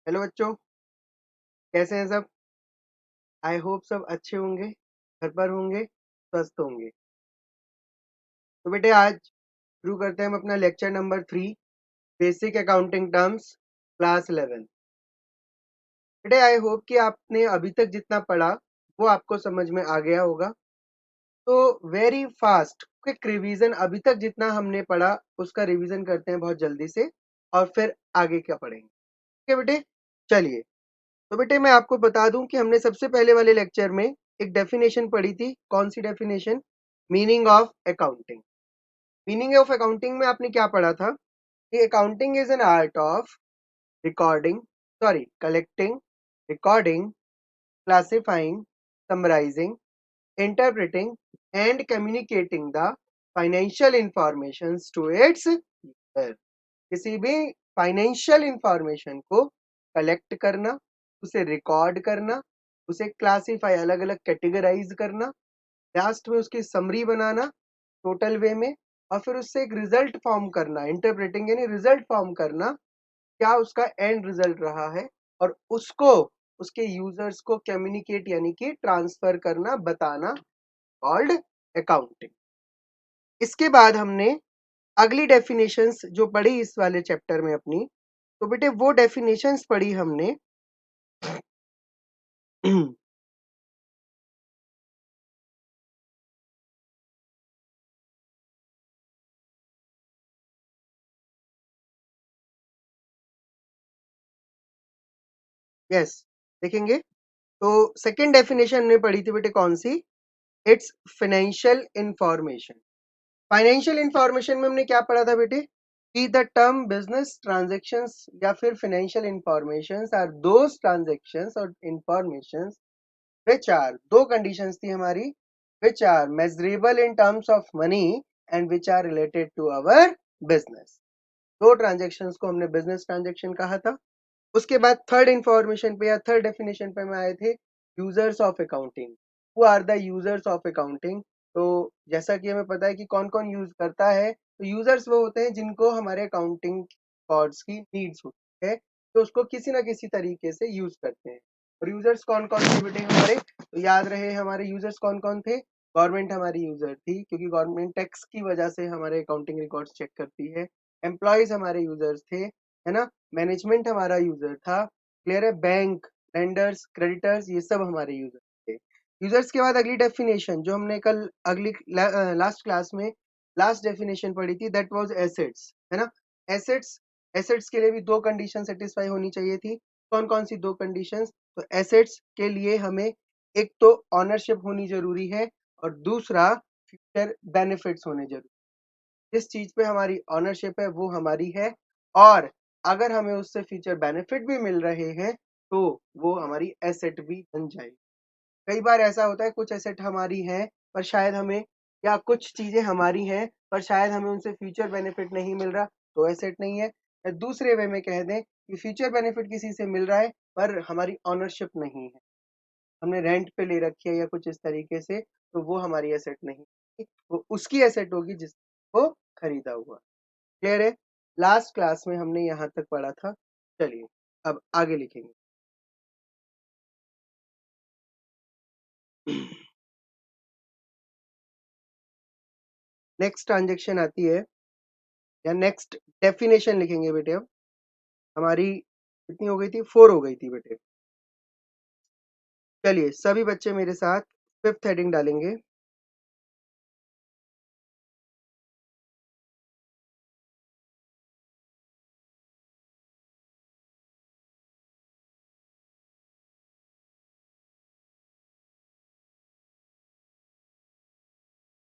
Hello बच्चों, कैसे हैं सब। आई होप सब अच्छे होंगे, घर पर होंगे, स्वस्थ होंगे। तो बेटे आज शुरू करते हैं हम अपना lecture number 3, basic accounting terms, class 11। बेटे आई होप कि आपने अभी तक जितना पढ़ा वो आपको समझ में आ गया होगा। तो वेरी फास्ट क्विक रिवीजन, अभी तक जितना हमने पढ़ा उसका रिवीजन करते हैं बहुत जल्दी से, और फिर आगे क्या पढ़ेंगे। ठीक है बेटे, चलिए। तो बेटे मैं आपको बता दूं कि हमने सबसे पहले वाले लेक्चर में एक डेफिनेशन पढ़ी थी। कौन सी definition? Meaning of accounting. Meaning of accounting में आपने क्या पढ़ा था कि accounting is an art of recording, sorry, collecting, recording, classifying, summarising, interpreting and communicating the financial information to its user. किसी भी फाइनेंशियल इंफॉर्मेशन को कलेक्ट करना, उसे रिकॉर्ड करना, उसे क्लासीफाई, अलग अलग कैटेगराइज करना, लास्ट में उसकी समरी बनाना टोटल वे में, और फिर उससे एक रिजल्ट फॉर्म करना, इंटरप्रेटिंग यानी रिजल्ट फॉर्म करना, क्या उसका एंड रिजल्ट रहा है, और उसको उसके यूजर्स को कम्युनिकेट यानी कि ट्रांसफर करना, बताना, कॉल्ड अकाउंटिंग। इसके बाद हमने अगली डेफिनेशंस जो पढ़ी इस वाले चैप्टर में अपनी, तो बेटे वो डेफिनेशंस पढ़ी हमने यस, देखेंगे। तो सेकंड डेफिनेशन हमने पढ़ी थी बेटे, कौन सी? It's financial information. Financial information में हमने क्या पढ़ा था बेटे कि द टर्म बिजनेस ट्रांजैक्शंस या फिर financial informations are those transactions और इंफॉर्मेशंस which are, दो कंडीशंस थी हमारी, which are measurable in terms of money and which are related to our business। दो ट्रांजैक्शंस को हमने बिजनेस ट्रांजैक्शन कहा था। उसके बाद थर्ड इंफॉर्मेशन पे या थर्ड डेफिनेशन पे हम आए थे, users of accounting. Who are the users of accounting? तो जैसा कि हमें पता है कि कौन कौन यूज करता है, तो यूजर्स वो होते हैं जिनको हमारे अकाउंटिंग रिकॉर्ड्स की नीड्स होती है, तो उसको किसी ना किसी तरीके से यूज करते हैं। और यूजर्स कौन कौन थे बेटे हमारे? तो याद रहे हमारे यूजर्स कौन कौन थे। गवर्नमेंट हमारी यूजर थी, क्योंकि गवर्नमेंट टैक्स की वजह से हमारे अकाउंटिंग रिकॉर्ड्स चेक करती है। एम्प्लॉयज हमारे यूजर्स थे, है ना। मैनेजमेंट हमारा यूजर था। क्लियर है? बैंक, लेंडर्स, क्रेडिटर्स, ये सब हमारे यूजर थे। यूजर्स के बाद अगली डेफिनेशन जो हमने कल अगली लास्ट क्लास में लास्ट डेफिनेशन पढ़ी थी, दैट वाज एसेट्स, है ना। एसेट्स, एसेट्स के लिए भी दो कंडीशन सेटिस्फाई होनी चाहिए थी। कौन कौन सी दो कंडीशंस? तो एसेट्स के लिए हमें एक तो ऑनरशिप होनी जरूरी है, और दूसरा फ्यूचर बेनिफिट्स होने जरूरी। जिस चीज पे हमारी ऑनरशिप है वो हमारी है, और अगर हमें उससे फ्यूचर बेनिफिट भी मिल रहे हैं तो वो हमारी एसेट भी बन जाएगी। कई बार ऐसा होता है कुछ एसेट हमारी हैं पर शायद हमें, या कुछ चीजें हमारी हैं पर शायद हमें उनसे फ्यूचर बेनिफिट नहीं मिल रहा, तो एसेट नहीं है। या दूसरे वे में कह दें कि फ्यूचर बेनिफिट किसी से मिल रहा है पर हमारी ऑनरशिप नहीं है, हमने रेंट पे ले रखी है या कुछ इस तरीके से, तो वो हमारी एसेट नहीं है, वो उसकी एसेट होगी जिसको खरीदा हुआ। क्लियर है? लास्ट क्लास में हमने यहाँ तक पढ़ा था। चलिए अब आगे लिखेंगे। नेक्स्ट ट्रांजेक्शन आती है, या नेक्स्ट डेफिनेशन लिखेंगे बेटे। अब हमारी कितनी हो गई थी? 4 हो गई थी बेटे। चलिए सभी बच्चे मेरे साथ फिफ्थ हेडिंग डालेंगे।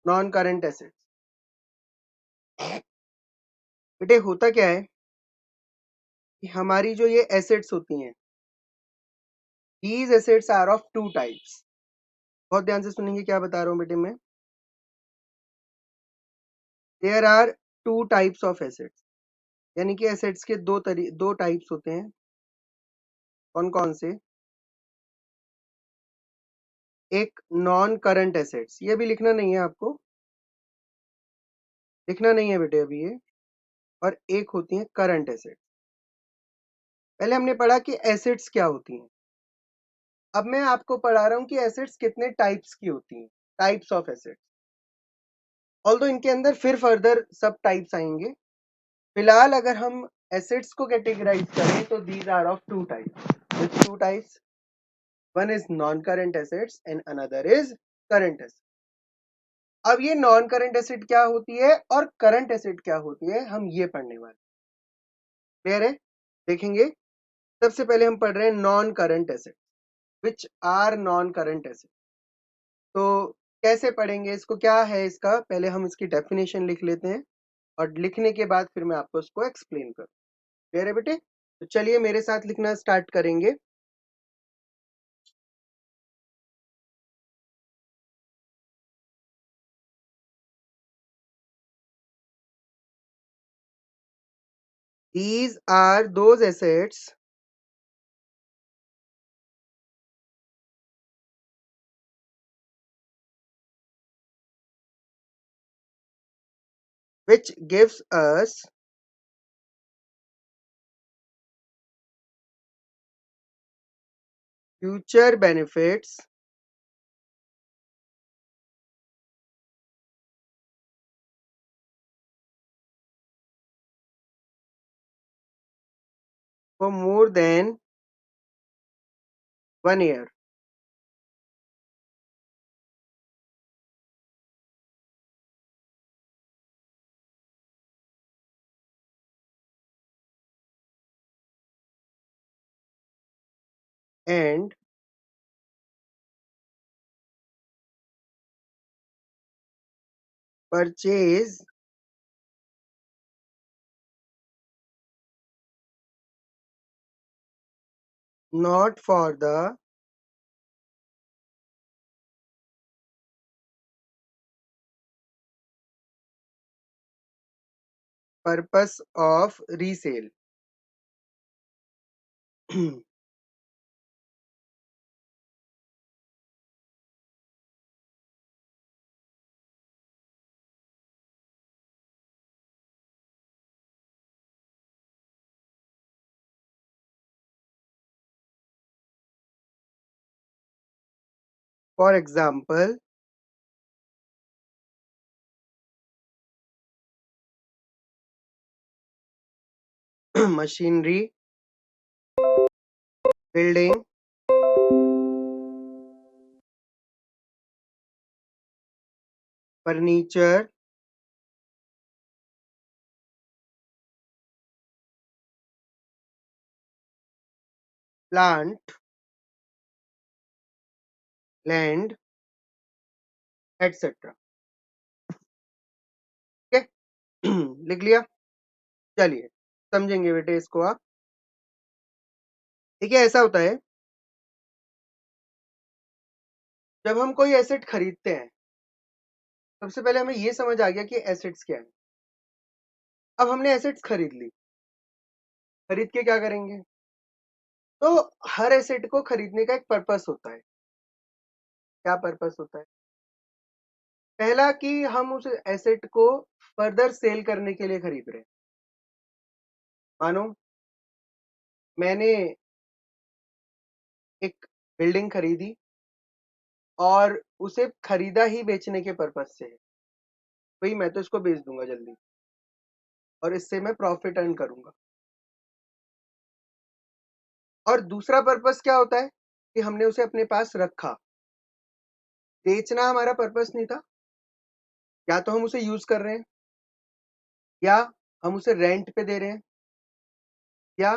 Non current assets. बेटे होता क्या है कि हमारी जो ये एसेट्स होती हैं, these assets are of two types. बहुत ध्यान से सुनेंगे क्या बता रहा हूँ बेटे मैं। There are two types of assets, यानी कि एसेट्स के दो टाइप्स होते हैं। कौन कौन से? एक नॉन करंट एसेट्स, ये भी लिखना नहीं है आपको, लिखना नहीं है बेटे अभी ये। और एक होती है करंट एसेट। पहले हमने पढ़ा कि एसिड्स क्या होती हैं। अब मैं आपको पढ़ा रहा हूँ कि एसिड्स कितने टाइप्स की होती हैं, टाइप्स ऑफ एसिड्स। ऑल्दो इनके अंदर फिर फर्दर सब टाइप्स आएंगे। फिलहाल अगर हम एसिड्स को कैटेगराइज करें तो these are of two types. Which two types? One is non current assets and another is current asset. अब ये नॉन करंट एसिड क्या होती है और करंट एसिड क्या होती है, हम ये पढ़ने वाले। क्लियर है? देखेंगे। सबसे पहले हम पढ़ रहे हैं non current asset. Which are non current asset. तो कैसे पढ़ेंगे इसको, क्या है इसका, पहले हम इसकी डेफिनेशन लिख लेते हैं और लिखने के बाद फिर मैं आपको इसको एक्सप्लेन करूँ। क्लियर है बेटे? तो चलिए मेरे साथ लिखना स्टार्ट करेंगे। These are those acids which gives us future benefits for more than 1 year. And purchase not for the purpose of resale. For example, machinery, building, furniture, plant, land, etc. ठीक है? लिख लिया? चलिए समझेंगे बेटे इसको आप। देखिए ऐसा होता है, जब हम कोई एसेट खरीदते हैं सबसे पहले हमें ये समझ आ गया कि एसेट्स क्या है। अब हमने एसेट्स खरीद ली, खरीद के क्या करेंगे? तो हर एसेट को खरीदने का एक पर्पस होता है। क्या पर्पस होता है? पहला कि हम उस एसेट को फर्दर सेल करने के लिए खरीद रहे हैं। मानो मैंने एक बिल्डिंग खरीदी और उसे खरीदा ही बेचने के पर्पस से है। भाई मैं तो इसको बेच दूंगा जल्दी और इससे मैं प्रॉफिट अर्न करूंगा। और दूसरा पर्पस क्या होता है कि हमने उसे अपने पास रखा। बेचना हमारा पर्पस नहीं था, या तो हम उसे यूज कर रहे हैं या हम उसे रेंट पे दे रहे हैं या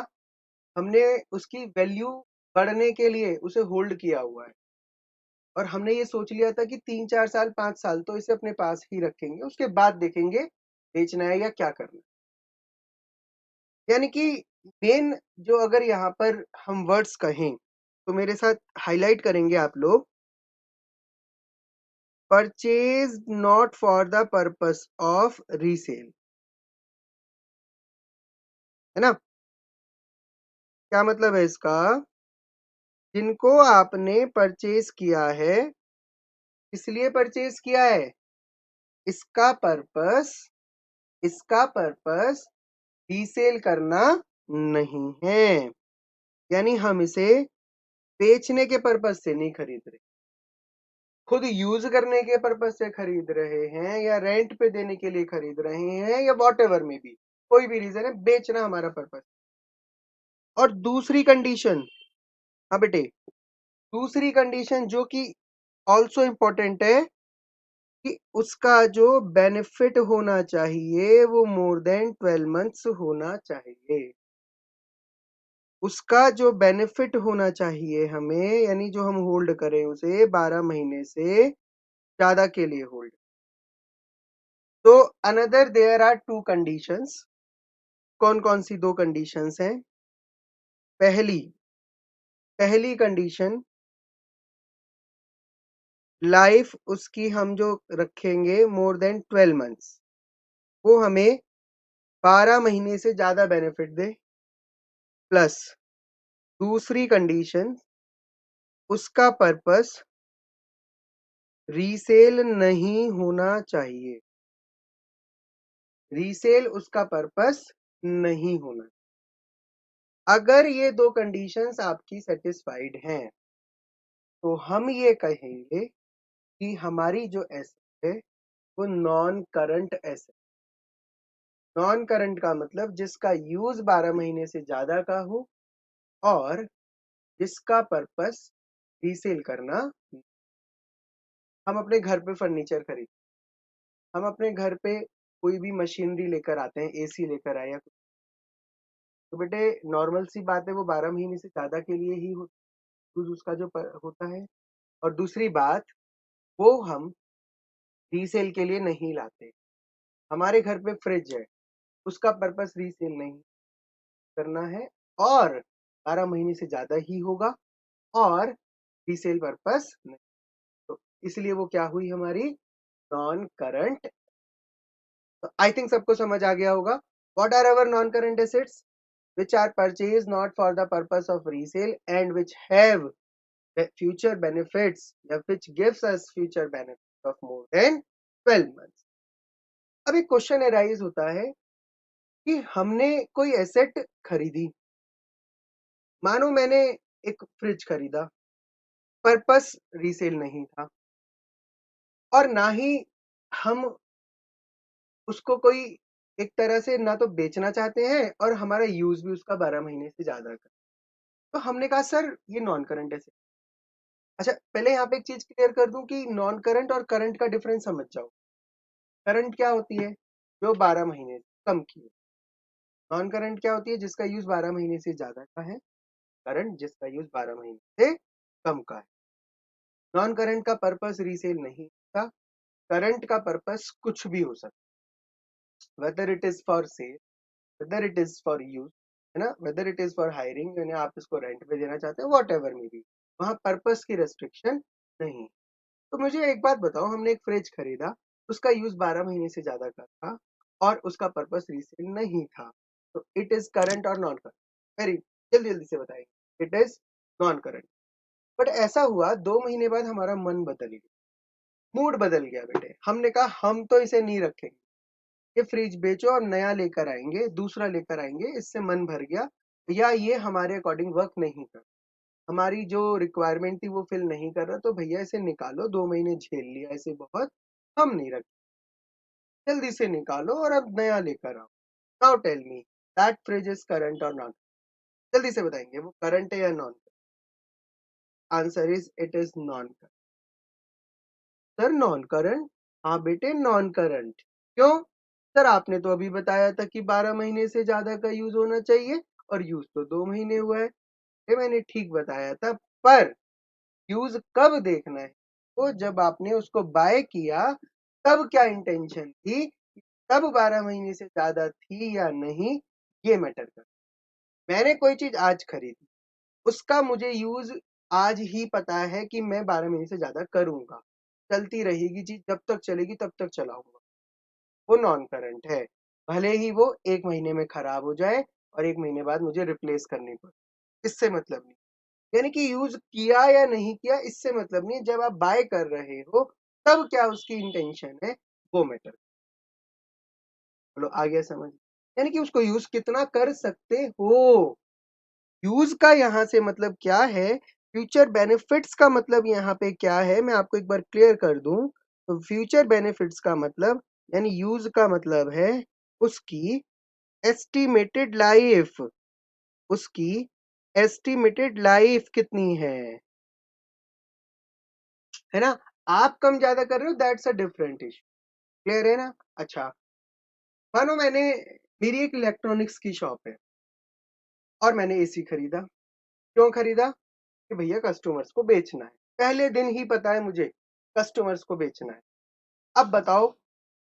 हमने उसकी वैल्यू बढ़ने के लिए उसे होल्ड किया हुआ है और हमने ये सोच लिया था कि 3 4 साल 5 साल तो इसे अपने पास ही रखेंगे, उसके बाद देखेंगे बेचना है या क्या करना है। यानी कि मेन जो अगर यहाँ पर हम वर्ड्स कहें तो मेरे साथ हाईलाइट करेंगे आप लोग। Purchase not for the purpose of resale, है ना? क्या मतलब है इसका? जिनको आपने परचेज किया है, इसलिए परचेज किया है, इसका पर्पस इसका पर्पस रीसेल करना नहीं है। यानी हम इसे बेचने के पर्पज से नहीं खरीद रहे, खुद यूज करने के पर्पज से खरीद रहे हैं, या रेंट पे देने के लिए खरीद रहे हैं, या वॉट एवर में भी कोई भी रीजन है, बेचना हमारा पर्पज। और दूसरी कंडीशन, हाँ बेटे, दूसरी कंडीशन जो कि ऑल्सो इम्पोर्टेंट है कि उसका जो बेनिफिट होना चाहिए वो मोर देन 12 मंथ्स होना चाहिए। उसका जो बेनिफिट होना चाहिए हमें, यानी जो हम होल्ड करें उसे 12 महीने से ज्यादा के लिए होल्ड। तो another there are two conditions. कौन कौन सी दो कंडीशंस हैं? पहली पहली कंडीशन, लाइफ उसकी हम जो रखेंगे मोर देन 12 मंथ्स, वो हमें 12 महीने से ज्यादा बेनिफिट दे। प्लस दूसरी कंडीशन, उसका पर्पस रीसेल नहीं होना चाहिए। रीसेल उसका पर्पस नहीं होना। अगर ये दो कंडीशंस आपकी सेटिस्फाइड हैं तो हम ये कहेंगे कि हमारी जो एसेट है वो non current asset. Non current का मतलब जिसका यूज 12 महीने से ज्यादा का हो और जिसका पर्पस रीसेल करना। हम अपने घर पे फर्नीचर खरीद, हम अपने घर पे कोई भी मशीनरी लेकर आते हैं, एसी लेकर आए या कुछ, तो बेटे नॉर्मल सी बात है वो 12 महीने से ज्यादा के लिए ही यूज उसका जो होता है। और दूसरी बात, वो हम रीसेल के लिए नहीं लाते। हमारे घर पे फ्रिज है, उसका पर्पस रीसेल नहीं करना है और 12 महीने से ज्यादा ही होगा और रीसेल पर्पस नहीं। तो इसलिए वो क्या हुई हमारी नॉन करंट। तो आई थिंक सबको समझ आ गया होगा। What are our non current assets? which are purchased not for the purpose of resale and which have future benefits, which gives us future benefits of more than 12 months। अब एक question arise होता है कि हमने कोई asset खरीदी, मानो मैंने एक फ्रिज खरीदा, पर्पस रीसेल नहीं था और ना ही हम उसको कोई एक तरह से ना तो बेचना चाहते हैं और हमारा यूज भी उसका 12 महीने से ज्यादा का। तो हमने कहा सर ये नॉन करंट एसेट। अच्छा पहले यहाँ पे एक चीज क्लियर कर दूं कि नॉन करंट और करंट का डिफरेंस समझ जाओ। करंट क्या होती है? जो 12 महीने से कम की है। नॉन करंट क्या होती है? जिसका यूज 12 महीने से ज्यादा का है। करंट जिसका यूज 12 महीने से कम का है। नॉन करंट का पर्पस रीसेल नहीं था, करंट का पर्पस कुछ भी हो सकता, whether it is for sale, whether it is for use, है ना, whether it is for hiring, यानी आप इसको रेंट पे देना चाहते हैं, वॉट एवर में भी, वहां पर्पस की रेस्ट्रिक्शन नहीं। तो मुझे एक बात बताओ, हमने एक फ्रिज खरीदा, उसका यूज 12 महीने से ज्यादा का था और उसका पर्पस रीसेल नहीं था, तो इट इज करंट और नॉन करंट? वेरी जल्दी जल्दी से बताएंगे। It is non current. But ऐसा हुआ 2 महीने बाद हमारा मन बदल गया, मूड बदल गया बेटे। हमने कहा हम तो इसे नहीं रखेंगे, ये फ्रिज बेचो और नया लेकर आएंगे, दूसरा लेकर आएंगे, इससे मन भर गया, या ये हमारे अकॉर्डिंग वर्क नहीं कर, हमारी जो रिक्वायरमेंट थी वो फिल नहीं कर रहा, तो भैया इसे निकालो, 2 महीने झेल लिया इसे बहुत, हम नहीं रखते, जल्दी से निकालो और अब नया लेकर आओ। Now tell me that fridge is current और नॉट? जल्दी से बताएंगे वो करंट है या non? Answer is it is non current. Sir non current? हाँ बेटे नॉन करंट। क्यों? सर आपने तो अभी बताया था कि 12 महीने से ज्यादा का यूज होना चाहिए और यूज तो 2 महीने हुआ है। ये मैंने ठीक बताया था, पर यूज कब देखना है, वो जब आपने उसको बाय किया तब क्या इंटेंशन थी, तब 12 महीने से ज्यादा थी या नहीं, ये मैटर कर। मैंने कोई चीज आज खरीदी, उसका मुझे यूज आज ही पता है कि मैं 12 महीने से ज्यादा करूंगा, चलती रहेगी चीज, जब तक चलेगी तब तक चलाऊंगा, वो नॉन करंट है। भले ही वो 1 महीने में खराब हो जाए और 1 महीने बाद मुझे रिप्लेस करनी पड़े, इससे मतलब नहीं। यानी कि यूज किया या नहीं किया इससे मतलब नहीं, जब आप बाय कर रहे हो तब क्या उसकी इंटेंशन है, वो मैटर। बोलो आ गया समझ? यानी कि उसको यूज कितना कर सकते हो, यूज का यहाँ से मतलब क्या है, फ्यूचर बेनिफिट्स का मतलब यहाँ पे क्या है, मैं आपको एक बार क्लियर कर दूं। तो फ्यूचर बेनिफिट्स का मतलब यानी यूज का मतलब है उसकी एस्टिमेटेड लाइफ, उसकी एस्टिमेटेड लाइफ कितनी है ना। आप कम ज्यादा कर रहे हो, that's a different issue. Clear है ना। अच्छा, मानो मेरी एक इलेक्ट्रॉनिक्स की शॉप है और मैंने एसी खरीदा। क्यों खरीदा? कि भैया कस्टमर्स को बेचना है, पहले दिन ही पता है मुझे कस्टमर्स को बेचना है। अब बताओ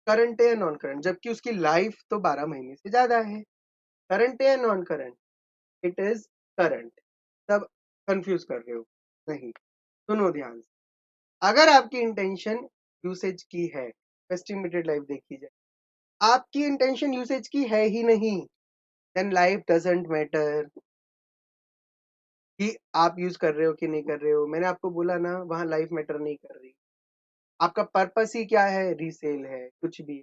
करंट है या नॉन करंट, जबकि उसकी लाइफ तो 12 महीने से ज्यादा है। करंट है या non current? It is current. तब कंफ्यूज कर रहे हो? नहीं, सुनो ध्यान से। अगर आपकी इंटेंशन यूसेज की है, एस्टिमेटेड लाइफ देखी जाए, आपकी इंटेंशन यूसेज की है ही नहीं, देन लाइफ डजंट मैटर कि आप यूज कर रहे हो कि नहीं कर रहे हो। मैंने आपको बोला ना, वहां लाइफ मैटर नहीं कर रही। आपका पर्पस ही क्या है? रीसेल है कुछ भी,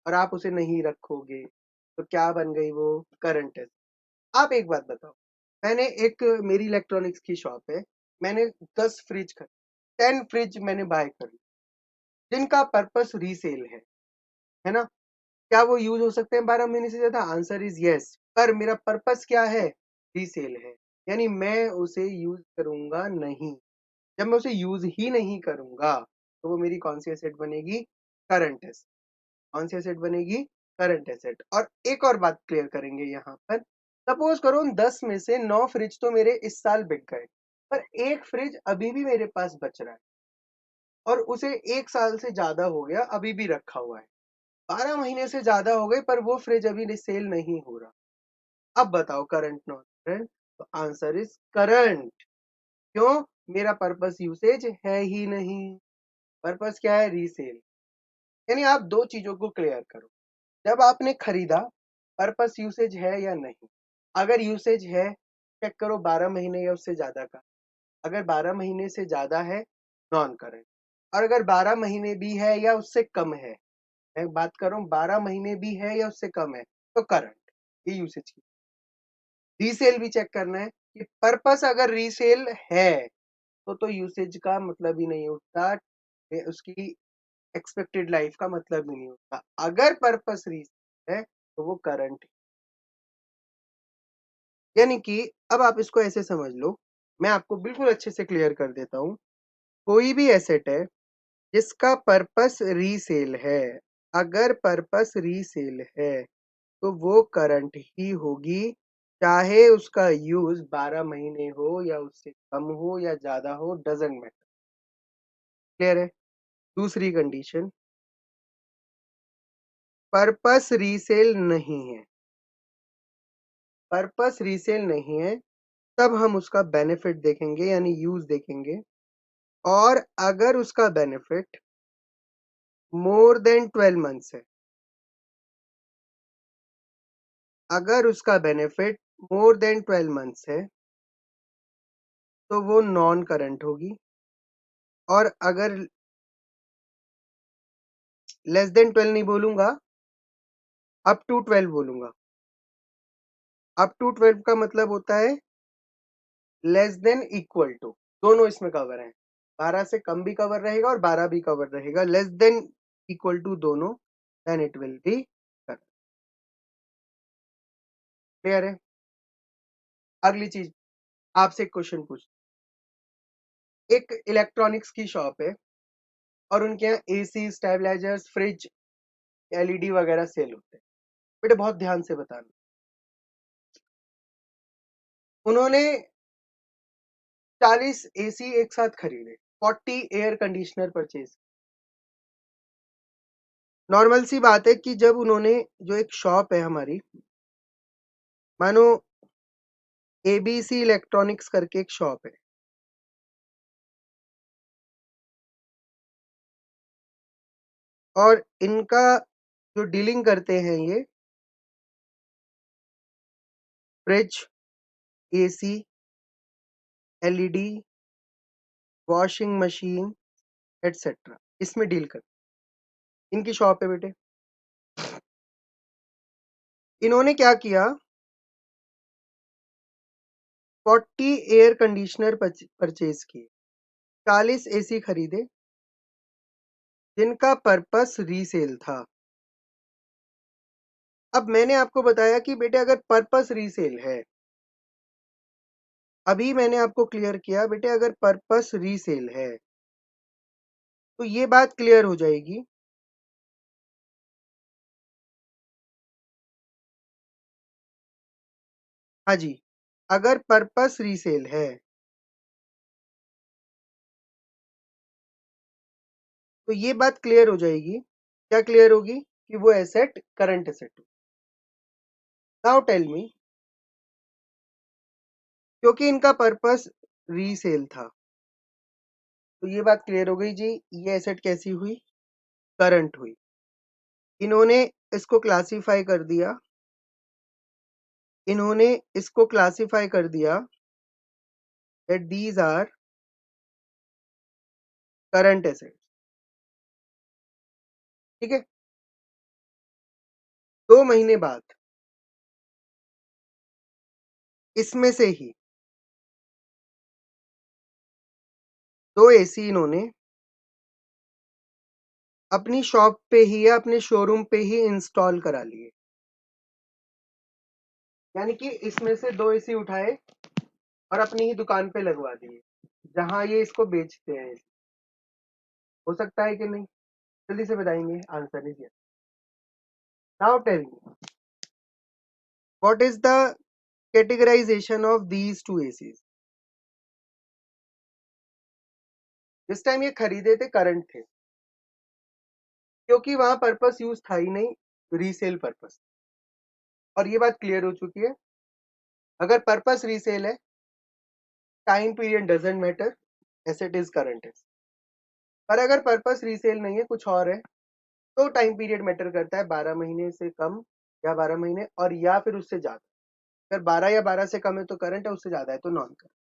और आप उसे नहीं रखोगे तो क्या बन गई वो? करंट है। आप एक बात बताओ, मैंने एक मेरी इलेक्ट्रॉनिक्स की शॉप है, मैंने 10 फ्रिज खरीद 10 फ्रिज मैंने बाय कर ली, जिनका पर्पस रीसेल है ना। क्या वो यूज हो सकते हैं 12 महीने से ज्यादा? Answer is yes. पर मेरा पर्पस क्या है? रीसेल है, यानी मैं उसे यूज करूंगा नहीं। जब मैं उसे यूज ही नहीं करूंगा तो वो मेरी कौन सी एसेट बनेगी? Current asset. कौन सी एसेट बनेगी? Current asset. और एक और बात क्लियर करेंगे यहाँ पर। सपोज करो उन 10 में से 9 फ्रिज तो मेरे इस साल बिक गए, पर एक फ्रिज अभी भी मेरे पास बच रहा है और उसे 1 साल से ज्यादा हो गया, अभी भी रखा हुआ है। 12 महीने से ज्यादा हो गए पर वो फ्रिज अभी सेल नहीं हो रहा। अब बताओ करंट नॉन करंट? तो आंसर इज करंट। क्यों? मेरा पर्पस यूसेज है ही नहीं, पर्पस क्या है? रीसेल। यानी आप दो चीजों को क्लियर करो। जब आपने खरीदा, पर्पस यूसेज है या नहीं? अगर यूसेज है, चेक करो 12 महीने या उससे ज्यादा का। अगर 12 महीने से ज्यादा है, नॉन करंट। और अगर 12 महीने भी है या उससे कम है, मैं बात कर रहा हूँ 12 महीने भी है या उससे कम है, तो करंट। ये यूसेज की। रीसेल भी चेक करना है कि पर्पस अगर रीसेल है तो यूसेज का मतलब ही नहीं होता, उसकी एक्सपेक्टेड लाइफ का मतलब ही नहीं होता। अगर पर्पस रीसेल है तो वो करंट। यानी कि अब आप इसको ऐसे समझ लो, मैं आपको बिल्कुल अच्छे से क्लियर कर देता हूँ। कोई भी एसेट है जिसका पर्पस रीसेल है, अगर पर्पस रीसेल है तो वो करंट ही होगी, चाहे उसका यूज 12 महीने हो या उससे कम हो या ज्यादा हो, डजेंट मैटर। क्लियर है। दूसरी कंडीशन, पर्पस रीसेल नहीं है, पर्पस रीसेल नहीं है, तब हम उसका बेनिफिट देखेंगे यानी यूज देखेंगे। और अगर उसका बेनिफिट मोर देन 12 मंथ्स है, अगर उसका बेनिफिट मोर देन 12 मंथ्स है तो वो नॉन करंट होगी। और अगर लेस देन 12 नहीं बोलूंगा, अप टू 12 बोलूंगा। अप टू 12 का मतलब होता है लेस देन इक्वल टू, दोनों इसमें कवर है। 12 से कम भी कवर रहेगा और 12 भी कवर रहेगा, लेस देन इक्वल टू दोनों, then it will be current. Clear है। अगली चीज, आपसे एक क्वेश्चन पूछ। एक इलेक्ट्रॉनिक्स की शॉप है और उनके यहाँ एसी, स्टेबलाइजर्स, फ्रिज, एलईडी वगैरह सेल होते हैं। बेटे बहुत ध्यान से बताना, उन्होंने 40 एसी एक साथ खरीदे, 40 एयर कंडीशनर परचेज। नॉर्मल सी बात है कि जब उन्होंने, जो एक शॉप है हमारी, मानो एबीसी इलेक्ट्रॉनिक्स करके एक शॉप है, और इनका जो डीलिंग करते हैं ये fridge, AC, LED, washing machine etcetera, इसमें डील करते, इनकी शॉप है बेटे। इन्होंने क्या किया, 40 एयर कंडीशनर परचेज किए, 40 एसी खरीदे जिनका पर्पस रीसेल था। अब मैंने आपको बताया कि बेटे अगर पर्पस रीसेल है, अभी मैंने आपको क्लियर किया बेटे अगर पर्पस रीसेल है तो ये बात क्लियर हो जाएगी हाँ जी, अगर पर्पस रीसेल है तो ये बात क्लियर हो जाएगी। क्या क्लियर होगी? कि वो asset current asset. Now tell me, क्योंकि इनका पर्पस रीसेल था तो ये बात क्लियर हो गई जी, ये एसेट कैसी हुई? करंट हुई। इन्होंने इसको क्लासिफाई कर दिया, इन्होंने इसको क्लासिफाई कर दिया that these are current asset. ठीक है, 2 महीने बाद इसमें से ही 2 एसी इन्होंने अपनी शॉप पे ही या अपने शोरूम पे ही इंस्टॉल करा लिए। यानी कि इसमें से 2 एसी उठाए और अपनी ही दुकान पे लगवा दिए जहां ये इसको बेचते हैं। हो सकता है कि नहीं? जल्दी से बताएंगे, answer is yes. Now tell me, what is the categorisation of these two ACs? जिस टाइम ये खरीदे थे करंट थे, क्योंकि वहां पर्पस यूज था ही नहीं, रीसेल पर्पस। और ये बात क्लियर हो चुकी है, अगर पर्पस रीसेल है, time period doesn't matter, asset is current है। पर अगर पर्पस रीसेल नहीं है, कुछ और है, तो टाइम पीरियड मैटर करता है, 12 महीने से कम या 12 महीने और या फिर उससे ज्यादा। अगर 12 या 12 से कम है तो करंट है, उससे ज्यादा है तो नॉन करंट।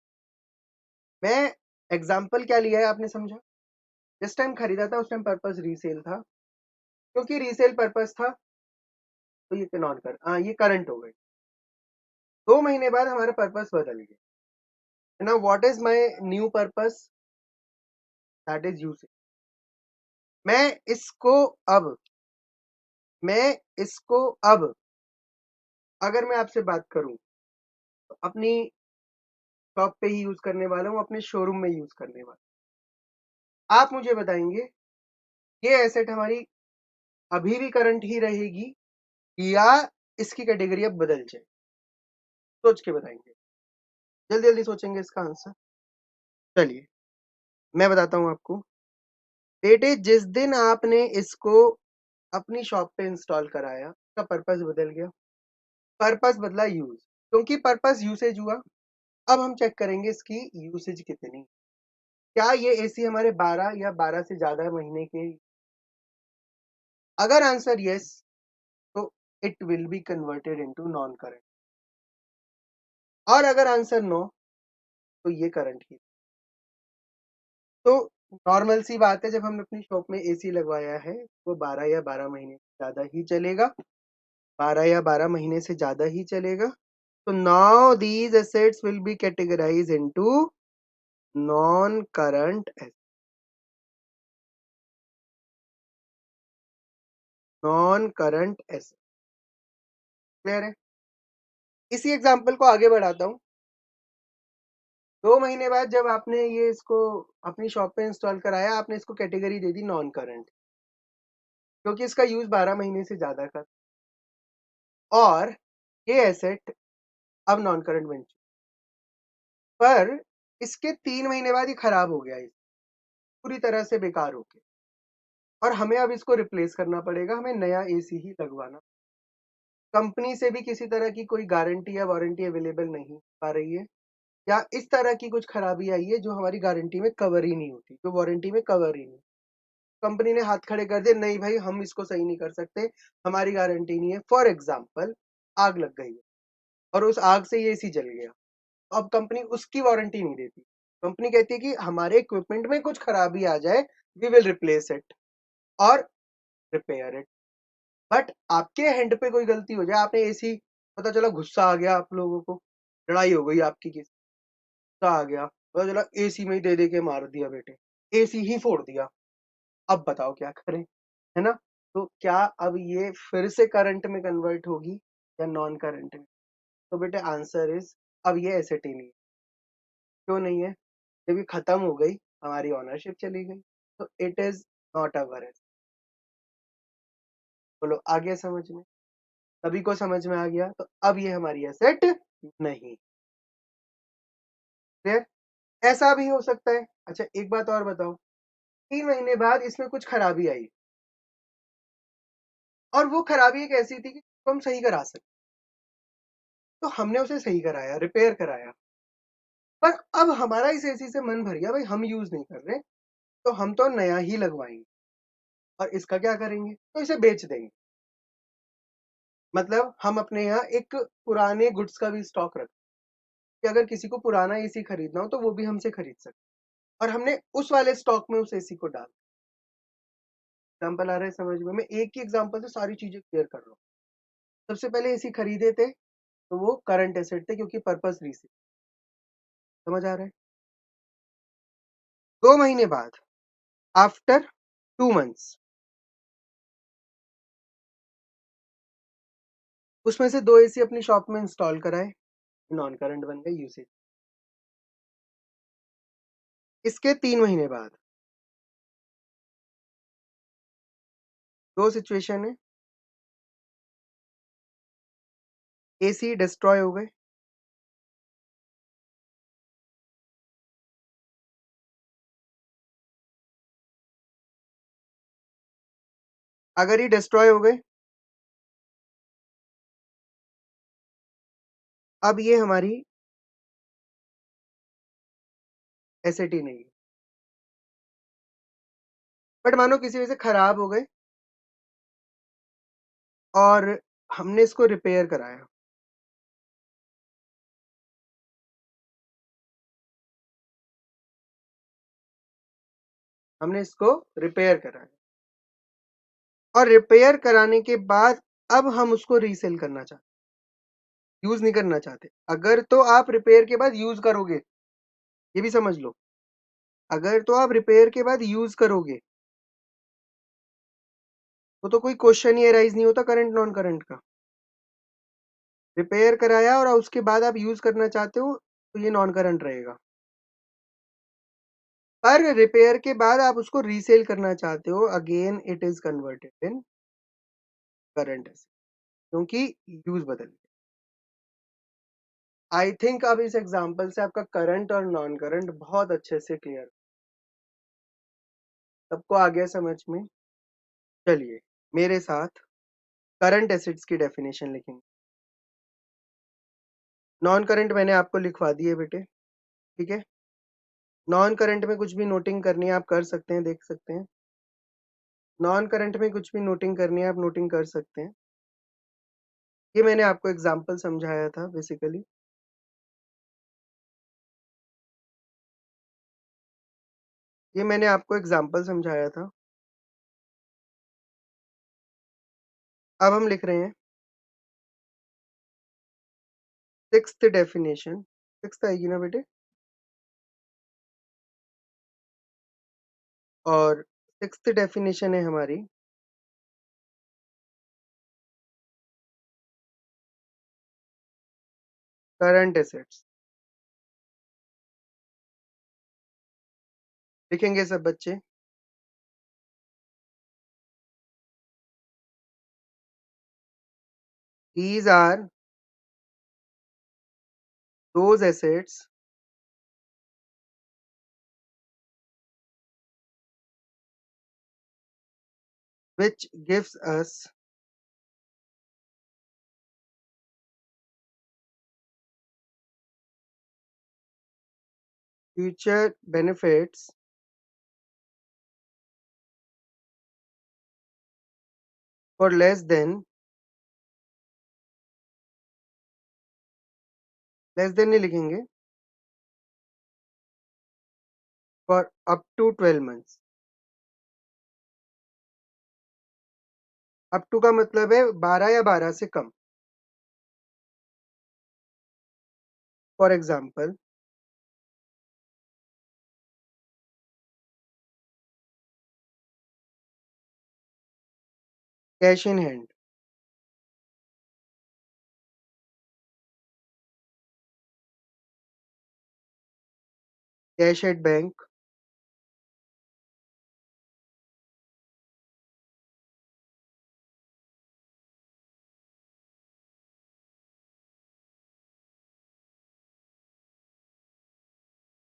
मैं एग्जाम्पल क्या लिया है आपने समझा? जिस टाइम खरीदा था उस टाइम पर्पस रीसेल था, क्योंकि रीसेल पर्पस था तो ये नॉन कर हाँ ये करंट हो गई। 2 महीने बाद हमारा पर्पस बदल गया। Now what is my new purpose? That is usage. मैं इसको अब मैं इसको अब अगर मैं आपसे बात करूं तो अपनी शॉप पे ही यूज करने वाला हूँ, अपने शोरूम में यूज करने वाला हूं। आप मुझे बताएंगे ये एसेट हमारी अभी भी करंट ही रहेगी या इसकी कैटेगरी अब बदल जाए? सोच के बताएंगे, जल्दी जल्दी सोचेंगे इसका आंसर। चलिए मैं बताता हूँ आपको। बेटे जिस दिन आपने इसको अपनी शॉप पे इंस्टॉल कराया उसका पर्पस बदल गया। पर्पस बदला यूज, क्योंकि पर्पस यूसेज हुआ। अब हम चेक करेंगे इसकी यूसेज कितनी। क्या ये एसी हमारे 12 या 12 से ज्यादा महीने के? अगर आंसर यस तो it will be converted into non current, और अगर आंसर नो तो ये करंट ही। तो नॉर्मल सी बात है, जब हमने अपनी शॉप में एसी लगवाया है वो 12 या 12 महीने से ज्यादा ही चलेगा, 12 या 12 महीने से ज्यादा ही चलेगा। तो now these assets will be categorise into non current asset. Non current asset clear है? इसी एग्जांपल को आगे बढ़ाता हूँ। 2 महीने बाद जब आपने ये इसको अपनी शॉप पे इंस्टॉल कराया, आपने इसको category they the non current, क्योंकि इसका यूज 12 महीने से ज्यादा का, और ये एसेट अब नॉन करंट बन चुकी। पर इसके 3 महीने बाद ये खराब हो गया, पूरी तरह से बेकार हो गया, और हमें अब इसको रिप्लेस करना पड़ेगा, हमें नया एसी ही लगवाना। कंपनी से भी किसी तरह की कोई गारंटी या वारंटी अवेलेबल नहीं आ रही है, या इस तरह की कुछ खराबी आई है जो हमारी गारंटी में कवर ही नहीं होती, जो वारंटी में कवर ही नहीं। कंपनी ने हाथ खड़े कर दिए, नहीं भाई हम इसको सही नहीं कर सकते, हमारी गारंटी नहीं है। फॉर एग्जाम्पल आग लग गई है और उस आग से ये एसी जल गया, अब कंपनी उसकी वारंटी नहीं देती। कंपनी कहती है कि हमारे इक्विपमेंट में कुछ खराबी आ जाए, वी विल रिप्लेस इट और रिपेयर इट। बट आपके हैंड पे कोई गलती हो जाए, आपने एसी, पता चला गुस्सा आ गया आप लोगों को, लड़ाई हो गई आपकी किसी, गुस्सा आ गया, पता चला एसी में ही दे के मार दिया बेटे, एसी ही फोड़ दिया। अब बताओ क्या करें, है ना? तो क्या अब ये फिर से करंट में कन्वर्ट होगी या नॉन करंट में? तो बेटे आंसर इज, अब ये एसेट ही नहीं है। क्यों नहीं है? जब ये खत्म हो गई, हमारी ओनरशिप चली गई, तो it is not our asset. बोलो आ गया समझ में? सभी को समझ में आ गया? तो अब ये हमारी एसेट नहीं। क्लियर? ऐसा भी हो सकता है। अच्छा एक बात और बताओ, 3 महीने बाद इसमें कुछ खराबी आई, और वो खराबी एक ऐसी थी कि उसको हम सही करा सकते, तो हमने उसे सही कराया, रिपेयर कराया। पर अब हमारा इस एसी से मन भर गया, भाई हम यूज नहीं कर रहे, तो हम तो नया ही लगवाएंगे। और इसका क्या करेंगे? तो इसे बेच देंगे। मतलब हम अपने यहाँ एक पुराने गुड्स का भी स्टॉक रखते हैं कि अगर किसी को पुराना एसी खरीदना हो तो वो भी हमसे खरीद सकते, और हमने उस वाले स्टॉक में उस एसी को डाल। एग्जाम्पल आ रहा है समझ में? मैं एक ही एग्जाम्पल से सारी चीजें क्लियर कर रहा हूँ। सबसे पहले एसी खरीदे थे तो वो करंट एसेट थे, क्योंकि पर्पस रीसेल। समझ आ रहा है? 2 महीने बाद, आफ्टर 2 मंथ्स, उसमें से 2 एसी अपनी शॉप में इंस्टॉल कराए, नॉन करंट बन गए, यूसेज। इसके 3 महीने बाद, दो सिचुएशन है, एसी डिस्ट्रॉय हो गए। अगर ये डिस्ट्रॉय हो गए, अब ये हमारी एसेट ही नहीं है। बट मानो किसी वजह से खराब हो गए और हमने इसको रिपेयर कराया, हमने इसको रिपेयर कराया, और रिपेयर कराने के बाद अब हम उसको रीसेल करना चाहते, यूज नहीं करना चाहते। अगर तो आप रिपेयर के बाद यूज करोगे, ये भी समझ लो, अगर तो आप रिपेयर के बाद यूज करोगे तो कोई क्वेश्चन ही अराइज नहीं होता करंट नॉन करंट का। रिपेयर कराया और उसके बाद आप यूज करना चाहते हो तो ये नॉन करंट रहेगा। पर रिपेयर के बाद आप उसको रीसेल करना चाहते हो, again it is converted in current asset, क्योंकि यूज बदल गया। आई थिंक अब इस एग्जांपल से आपका करंट और नॉन करंट बहुत अच्छे से क्लियर, सबको आ गया समझ में? चलिए मेरे साथ करंट एसेट्स की डेफिनेशन लिखेंगे। नॉन करंट मैंने आपको लिखवा दी है बेटे, ठीक है? नॉन करंट में कुछ भी नोटिंग करनी है आप कर सकते हैं, देख सकते हैं। नॉन करंट में कुछ भी नोटिंग करनी है आप नोटिंग कर सकते हैं। ये मैंने आपको एग्जांपल समझाया था बेसिकली। ये मैंने आपको एग्जांपल समझाया था। अब हम लिख रहे हैं सिक्स्थ डेफिनेशन। सिक्स्थ आएगी ना बेटे? और सिक्स्थ डेफिनेशन है हमारी करंट एसेट्स। लिखेंगे सब बच्चे? These are those assets which gives us future benefits for less than नहीं लिखेंगे, for up to 12 months. Up to का मतलब है 12 या 12 से कम। For example cash in hand, cash at bank,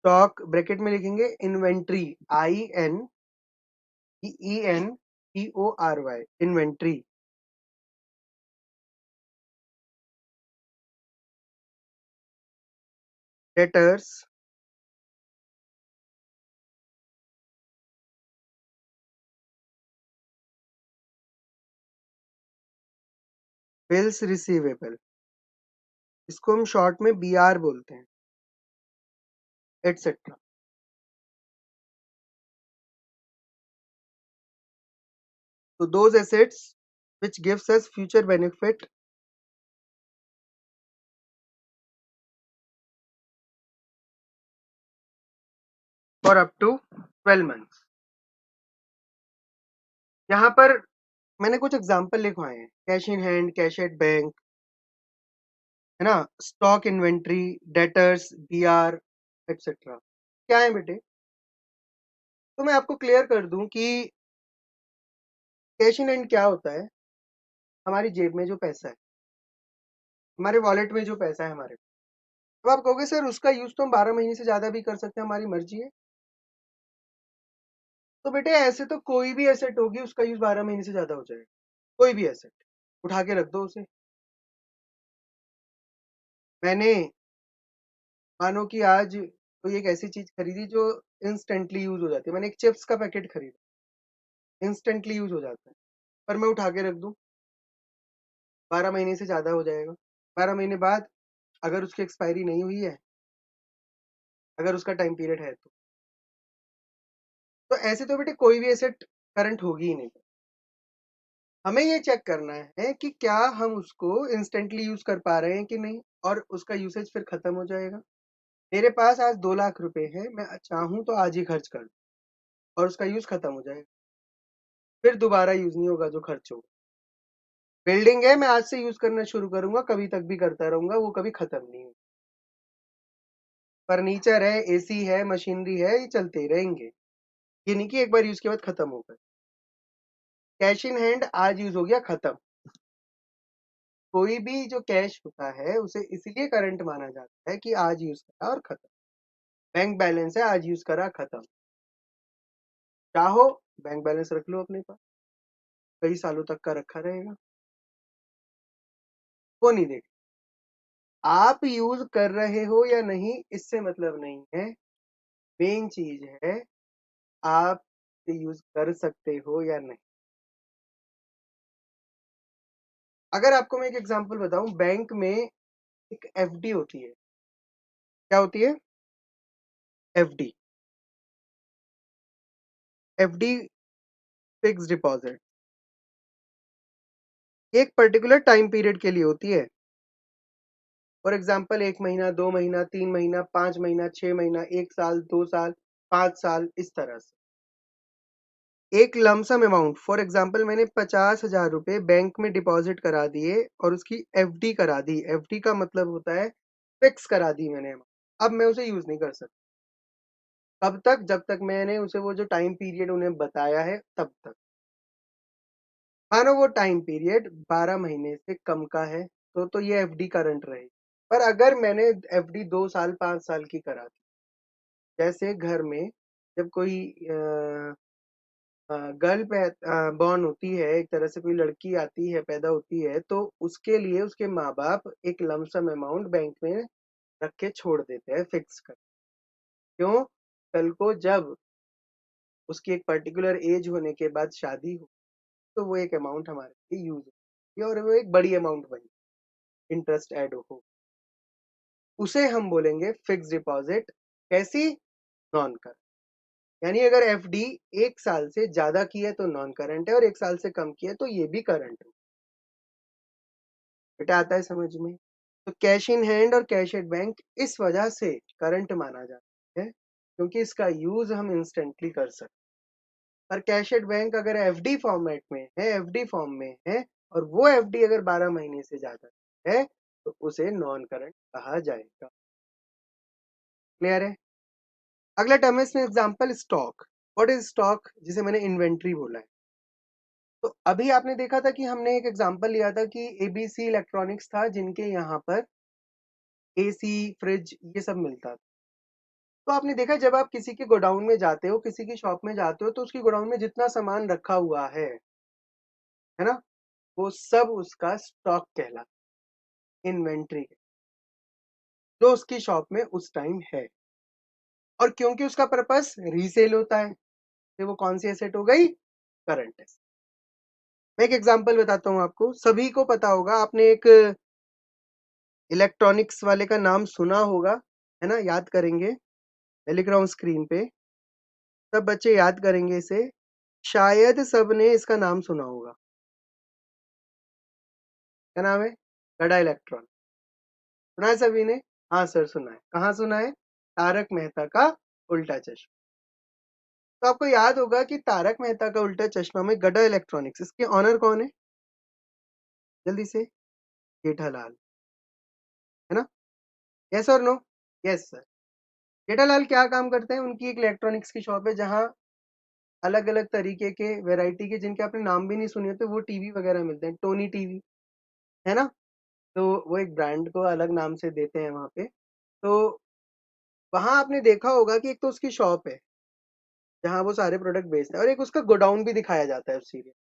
stock bracket में लिखेंगे inventory, INVENTORY, inventory, debtors, bills receivable, इसको हम शॉर्ट में BR बोलते हैं, etcetera. So those assets which gives us future benefit for up to 12 months। यहाँ पर मैंने कुछ एग्जांपल लिखवाए हैं, cash in hand, cash at bank, है ना, stock inventory, debtors, BR, etcetera. क्या है बेटे? तो मैं आपको क्लियर कर दूं कि कैश इन हैंड क्या होता है। हमारी जेब में जो पैसा है, हमारे वॉलेट में जो पैसा है हमारे, अब आप कहोगे सर उसका यूज तो हम 12 महीने से ज्यादा भी कर सकते हैं, हमारी मर्जी है। तो बेटे ऐसे तो कोई भी एसेट होगी उसका यूज 12 महीने से ज्यादा हो जाएगा, कोई भी एसेट उठा के रख दो उसे। मैंने मानो कि आज कोई एक ऐसी चीज खरीदी जो इंस्टेंटली यूज हो जाती है, मैंने एक चिप्स का पैकेट खरीदा, इंस्टेंटली यूज हो जाता है, पर मैं उठा के रख दूं, 12 महीने से ज्यादा हो जाएगा। 12 महीने बाद अगर उसकी एक्सपायरी नहीं हुई है, अगर उसका टाइम पीरियड है तो ऐसे तो बेटे कोई भी एसेट करंट होगी ही नहीं। हमें ये चेक करना है कि क्या हम उसको इंस्टेंटली यूज कर पा रहे हैं कि नहीं, और उसका यूसेज फिर खत्म हो जाएगा। मेरे पास आज 2 लाख रुपए है, मैं चाहूं तो आज ही खर्च कर दूं और उसका यूज खत्म हो जाएगा, फिर दोबारा यूज नहीं होगा जो खर्च होगा। बिल्डिंग है, मैं आज से यूज करना शुरू करूंगा, कभी तक भी करता रहूंगा, वो कभी खत्म नहीं होगा। फर्नीचर है, AC है, मशीनरी है, ये चलते ही रहेंगे, ये नहीं कि एक बार यूज के बाद खत्म हो गए। कैश इन हैंड आज यूज हो गया, खत्म। कोई भी जो कैश होता है उसे इसलिए करंट माना जाता है कि आज यूज करा और खत्म। बैंक बैलेंस है, आज यूज करा, खत्म। चाहो बैंक बैलेंस रख लो अपने पास, कई सालों तक का रखा रहेगा, वो नहीं देख। आप यूज कर रहे हो या नहीं इससे मतलब नहीं है, मेन चीज है आप यूज कर सकते हो या नहीं। अगर आपको मैं एक एग्जांपल बताऊं, बैंक में एक FD होती है। क्या होती है? FD, FD फिक्स डिपॉजिट, एक पर्टिकुलर टाइम पीरियड के लिए होती है। फॉर एग्जाम्पल 1 महीना, 2 महीना, 3 महीना, 5 महीना, 6 महीना, 1 साल, 2 साल, 5 साल, इस तरह से एक लमसम अमाउंट। फॉर एग्जाम्पल मैंने 50,000 रुपए बैंक में डिपॉजिट करा दिए और उसकी FD करा दी। FD का मतलब होता है फिक्स करा दी मैंने, अब मैं उसे यूज नहीं कर सकता। कब तक? जब तक मैंने उसे वो जो टाइम पीरियड उन्हें बताया है तब तक। मानो वो टाइम पीरियड 12 महीने से कम का है तो ये FD करंट रहेगी। पर अगर मैंने FD 2 साल 5 साल की करा दी, जैसे घर में जब कोई गर्ल बॉर्न होती है, एक तरह से कोई लड़की आती है, पैदा होती है, तो उसके लिए उसके माँ बाप एक लमसम अमाउंट बैंक में रख के छोड़ देते हैं, फिक्स कर। क्यों? कल को जब उसकी एक पर्टिकुलर एज होने के बाद शादी हो, तो वो एक अमाउंट हमारे लिए यूज हो और वो एक बड़ी अमाउंट बनी, इंटरेस्ट ऐड हो, उसे हम बोलेंगे फिक्स डिपॉजिट। कैसी? Non current. यानी अगर FD 1 साल से ज्यादा की है तो नॉन करंट है, और 1 साल से कम की है तो ये भी करंट है। बेटा आता है समझ में? तो कैश इन हैंड और कैश एट बैंक इस वजह से करंट माना जाता है क्योंकि इसका यूज हम इंस्टेंटली कर सकते हैं। और कैश एट बैंक अगर एफडी फॉर्मेट में है, एफडी फॉर्म में है, और वो एफडी अगर 12 महीने से ज्यादा है तो उसे नॉन करंट कहा जाएगा। क्लियर है? अगला टर्म है इसमें example stock. What is stock? जिसे मैंने इन्वेंट्री बोला है। तो अभी आपने देखा था कि हमने एक एग्जांपल लिया था कि एबीसी इलेक्ट्रॉनिक्स था जिनके यहाँ पर एसी, फ्रिज ये सब मिलता था। तो आपने देखा जब आप किसी के गोडाउन में जाते हो, किसी की शॉप में जाते हो, तो उसकी गोडाउन में जितना सामान रखा हुआ है ना, वो सब उसका स्टॉक कहलाता है, इन्वेंट्री, जो उसकी शॉप में उस टाइम है। और क्योंकि उसका पर्पस रीसेल होता है तो वो कौन सी एसेट हो गई? Current asset. मैं एक एग्जांपल बताता हूँ आपको, सभी को पता होगा, आपने एक इलेक्ट्रॉनिक्स वाले का नाम सुना होगा, है ना? याद करेंगे, मैं लिख रहा हूँ स्क्रीन पे, सब बच्चे याद करेंगे इसे। शायद सबने इसका नाम सुना होगा। क्या नाम है? गड़ा इलेक्ट्रॉन। सुना है सभी ने? हाँ सर सुना है। कहाँ सुना है? तारक मेहता का उल्टा चश्मा। तो आपको याद होगा कि तारक मेहता का उल्टा चश्मा में गड़ा इलेक्ट्रॉनिक्स, इसके ऑनर कौन है? जल्दी से। जेठालाल, है ना? यस और नो? Yes sir. जेठालाल क्या काम करते हैं? उनकी एक इलेक्ट्रॉनिक्स की शॉप है जहाँ अलग अलग तरीके के, वैरायटी के, जिनके आपने नाम भी नहीं सुने होते, वो टीवी वगैरह मिलते हैं। टोनी टीवी, है ना? तो वो एक ब्रांड को अलग नाम से देते हैं वहाँ पे। तो वहाँ आपने देखा होगा कि एक तो उसकी शॉप है जहाँ वो सारे प्रोडक्ट बेचते हैं, और एक उसका गोडाउन भी दिखाया जाता है उस सीरियल,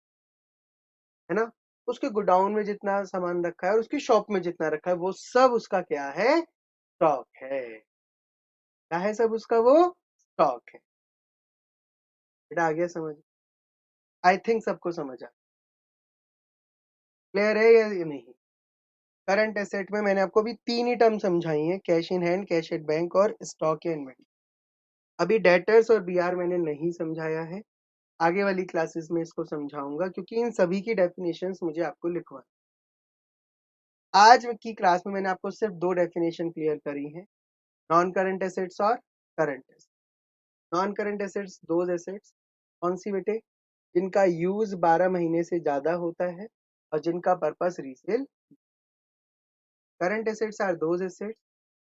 है ना? उसके गोडाउन में जितना सामान रखा है और उसकी शॉप में जितना रखा है वो सब उसका क्या है? स्टॉक है। क्या है सब उसका? वो स्टॉक है। बेटा आ गया समझ? आई थिंक सबको समझ आ क्लियर है या ये नहीं? करंट एसेट में मैंने आपको अभी तीन ही टर्म समझाई हैं, cash in hand, cash at bank और स्टॉक या इन्वेंटरी। अभी डेटर्स और बीआर मैंने नहीं समझाया है, आगे वाली क्लासेस में इसको समझाऊंगा क्योंकि इन सभी की डेफिनेशंस मुझे आपको लिखवा। आज की क्लास में मैंने आपको सिर्फ दो डेफिनेशन क्लियर करी हैं, नॉन करंट एसेट्स और current assets. Non current assets those assets, कौन सी बेटे? जिनका यूज 12 महीने से ज्यादा होता है और जिनका purpose resale. Current assets are those assets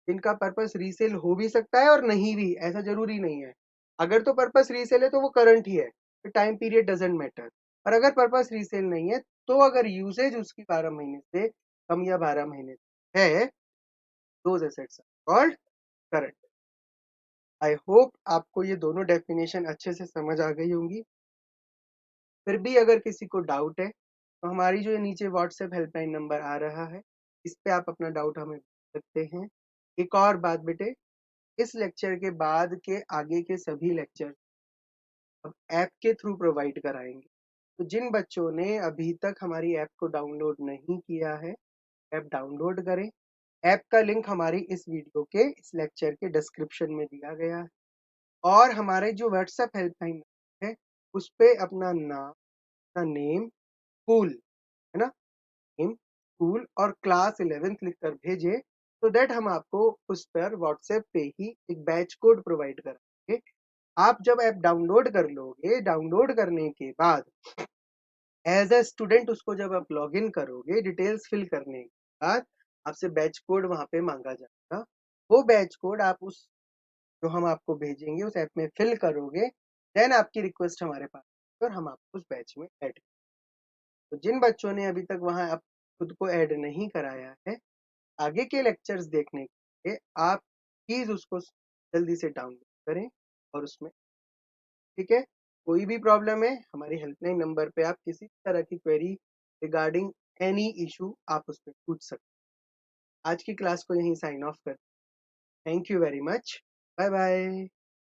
जिनका पर्पस रीसेल हो भी सकता है और नहीं भी, ऐसा जरूरी नहीं है। अगर तो पर्पस रीसेल है तो वो करंट ही है, तो टाइम पीरियड डजेंट मैटर। और अगर पर्पस रीसेल नहीं है तो अगर यूसेज उसकी 12 महीने से कम या 12 महीने है, those assets called current. I hope आपको ये दोनों डेफिनेशन अच्छे से समझ आ गई होंगी। फिर भी अगर किसी को डाउट है तो हमारी जो नीचे व्हाट्सएप हेल्पलाइन नंबर आ रहा है, इस पे आप अपना डाउट हमें पूछ सकते हैं। एक और बात बेटे, इस लेक्चर के बाद के आगे के सभी लेक्चर अब ऐप के थ्रू प्रोवाइड कराएंगे। तो जिन बच्चों ने अभी तक हमारी ऐप को डाउनलोड नहीं किया है, ऐप डाउनलोड करें। ऐप का लिंक हमारी इस वीडियो के, इस लेक्चर के डिस्क्रिप्शन में दिया गया है। और हमारे जो व्हाट्सएप हेल्पलाइन है उस पे अपना नाम, अपना नेम, स्कूल, है ना, नेम, स्कूल और क्लास 11th लिख कर भेजे, तो दैट हम आपको उस पर व्हाट्सएप पे ही एक बैच कोड प्रोवाइड करेंगे। आप जब ऐप डाउनलोड कर लोगे, डाउनलोड करने के बाद एज अ स्टूडेंट उसको जब आप लॉग इन करोगे, डिटेल्स फिल करने के बाद आपसे बैच कोड वहां पे मांगा जाएगा। वो बैच कोड आप उस, जो हम आपको भेजेंगे, उस ऐप में फिल करोगे, देन आपकी रिक्वेस्ट हमारे पास और हम आपको उस बैच में ऐड। तो जिन बच्चों ने अभी तक वहां आप खुद को ऐड नहीं कराया है, आगे के लेक्चर्स देखने के लिए आप प्लीज उसको जल्दी से डाउनलोड करें और उसमें, ठीक है? कोई भी प्रॉब्लम है हमारी हेल्पलाइन नंबर पे आप किसी तरह की क्वेरी रिगार्डिंग एनी इशू आप उस पर पूछ सकते हैं। आज की क्लास को यहीं साइन ऑफ कर, thank you very much, bye bye.